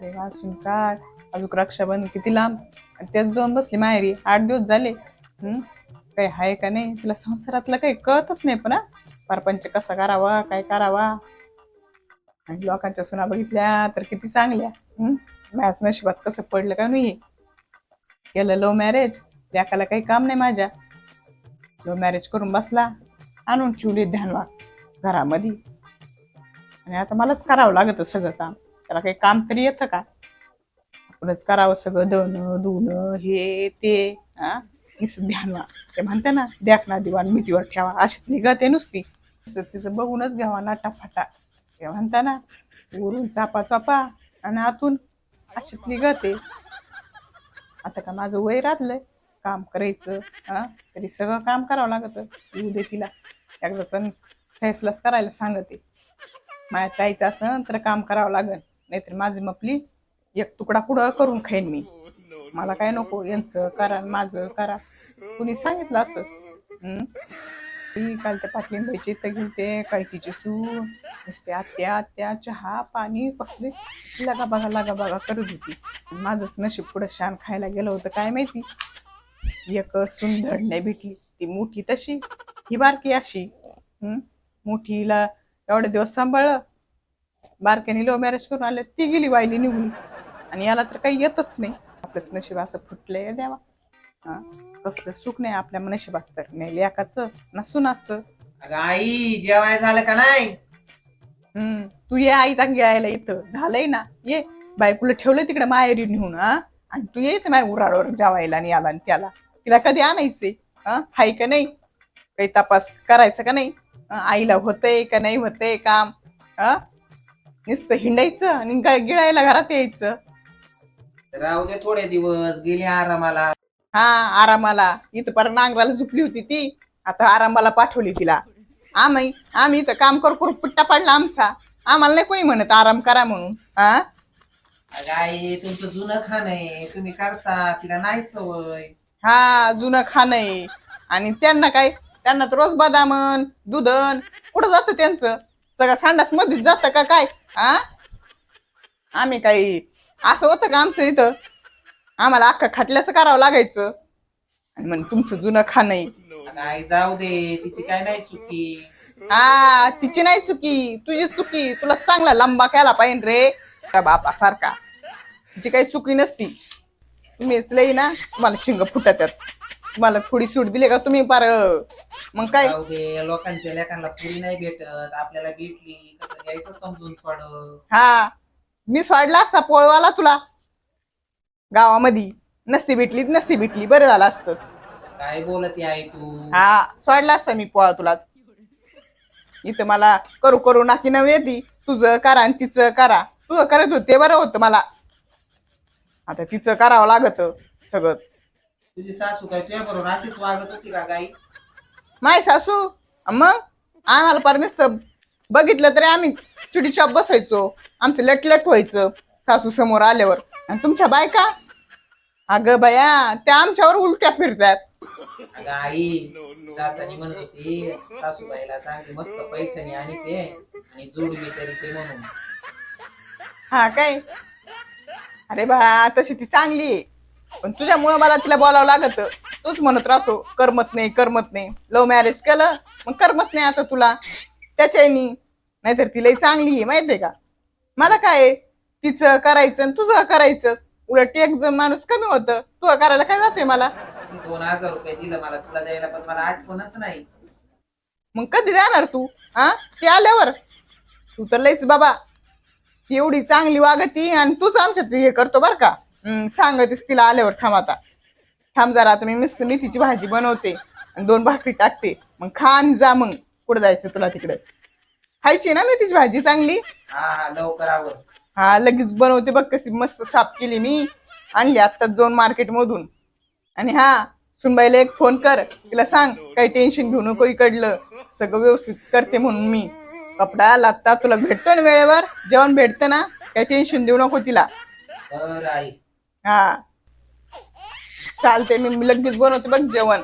अरे वाशिम काढ. अजून रक्षाबंधन किती लांब आणि त्यात जाऊन बसली माहेरी 8 दिवस झाले. काही आहे का नाही तुला संसारातलं काही कळतच नाही पण परपंच कसा करावा काय करावा. आणि लोकांच्या सुना बघितल्या तर किती चांगल्या. मॅच नशिबात कसं पडलं का नाही. केलं लव्ह मॅरेज त्याला काही काम नाही माझ्या. लव्ह मॅरेज करून बसला आणून ठेवली ध्यानवा घरामध्ये. आणि आता मलाच करावं लागत सगळं काम. त्याला काही काम तरी येतं का. आपणच करावं सगळं धुणं धुणं हे ते ध्यानवा. ते म्हणते ना द्याकना दिवाण मितीवर ठेवा अशी निघते नुसती. तिचं बघूनच घ्यावा नाटाफाटा. ते म्हणता ना वरून चापा चापा आणि आतून अशीच निघते. आता का माझं वय राहतलंय काम करायचं तरी सगळं काम करावं लागत. येऊ दे तिला एकदा फैसलाच करायला सांगते. माझ्या ताईचं असं तर काम करावं लागेल नाहीतर माझी मपली एक तुकडा पुढं करून खाईन मी. मला काय नको यांचं करा माझं करा. कुणी सांगितलं असं. ती काल त्या पाटलींबाईची इथं गेलते काय तिची सून नुसते आत्या आत्या चहा पाणी कसले लागा बघा करत होती. माझंच नशीब पुढं शान खायला गेलं होतं काय माहिती. एक सुंदर नाही भेटली. ती मोठी तशी ही बारकी अशी. मोठीला एवढे दिवस सांभाळलं. बारक्याने लव्ह मॅरेज करून आले ती गेली वायली निघून. आणि याला तर काही येतच नाही. आपलंच नशीब असं फुटलंय द्यावा. कसलं सुख नाही आपल्या नशिबात तर नाही लेकाचं ना सुनाचं. अगं आई जेवाय झालं का नाही. तू ये आईचा गिळायला इथं झालंय ना ये. बायकोला ठेवलं तिकडे माहेरी नेऊन आणि तू येत माझ्या उरावर जेवायला आणि याला आणि त्याला. तिला कधी आणायचे हाय का नाही. काही तपास करायचं का नाही. आईला होतंय का नाही होतंय काम. नुसतं हिंडायचं आणि गिळायला घरात यायचं. राहू दे थोडे दिवस गेले आरामाला. आरामाला इथं पर नांगराला झुपली होती ती. आता आरामाला पाठवली तिला. आम्ही इथं काम करू पुट्टा पडला आमचा. आम्हाला नाही कोणी म्हणत आराम करा म्हणून. अगं आई तुमचं जुनं खाणं आहे तुम्ही करता तिला नाही सवय. जुनं खाणं आहे. आणि त्यांना तर रोज बदामन दुधन कुठं जातं त्यांचं सगळं संडास मध्येच जातं का काय. आम्ही काही असं होतं का आमचं इथं. आम्हाला अख्खा खाटल्याचं करावं लागायचं. आणि म्हण तुमचं जुनं खाणं आहे. अगं आई जाऊ दे तिची काय नाही चुकी. तिची नाही चुकी तुझी चुकी. तुला चांगला लंबा केला पाहिजे रे त्या बापा सारखा. तिची काही चुकी नसती. तुम्हीच लई ना तुम्हाला शिंग फुटतात. तुम्हाला थोडी सूट दिली का तुम्ही पार मग काय. जाऊ दे लोकांच्या लेकांना पुरी नाही भेटत आपल्याला भेटली कसं घ्यायचं समजून थोडं. मी सोडला असता पोळवाला तुला गावामध्ये. नसती भेटली बरं झालं असतं. काय बोलत आहे तू. सोडला असता मी पोळा तुलाच. इथं मला करू नाकी नव्हे ती तुझं करा आणि तिचं करा. तुझं करत होते बरं होतं मला. आता तिचं करावं लागत सगळं. तुझी सासू काय तुझ्या बरोबर अशीच वागत होती का गाई. माय सासू मग आम्हाला परमिस्तर बघितलं तरी आम्ही चिडीचॉप बसायचो. आमचं लट व्हायचं सासू समोर आल्यावर. आणि तुमच्या बायका अगं बया त्या आमच्यावर उलट्या फिरतात. अगं आई जातानी म्हणत होती सासूबाईला चांगली मस्त पैठणी आणि ते आणि जोडवी तरी ते म्हणून. काय अरे बाळा तशी ती चांगली आहे. पण तुझ्यामुळं मला तिला बोलावं लागत. तूच म्हणत राहतो करमत नाही. लव्ह मॅरेज केलं मग करमत नाही आता तुला त्याच्यानी. नाहीतर तिलाही चांगली आहे माहितीये का. मला काय तिचं करायचं आणि तुझं करायचं. उलट एक जण माणूस कमी होतं. तू करायला काय जाते मला. 2000 रुपये दिलं मला तुला द्यायला पण मला आठवणच नाही. मग कधी जाणार तू ते आल्यावर. तू तर लईच बाबा एवढी चांगली वागती आणि तूच आमच्यात हे करतो बर का. सांगतेस तिला आल्यावर थांब जरा. आता मी मस्त मेथीची भाजी बनवते आणि 2 भाकरी टाकते. मग खा आणि जा. मग कुठं जायचं तुला तिकडे. खायची ना मेथीची भाजी चांगली. लवकर आवर. लगेच बनवते बघ कशी मस्त साफ केली मी. आणली आत्ताच जाऊन मार्केट मधून. आणि सुनबाईला एक फोन कर तिला सांग काही टेन्शन घेऊ नको इकडलं सगळं व्यवस्थित करते म्हणून मी. कपडा लागता तुला भेटतो ना वेळेवर. जेवण भेटतं ना काही टेन्शन देऊ नको तिला. चालते मी लगेच बनवते बघ जेवण.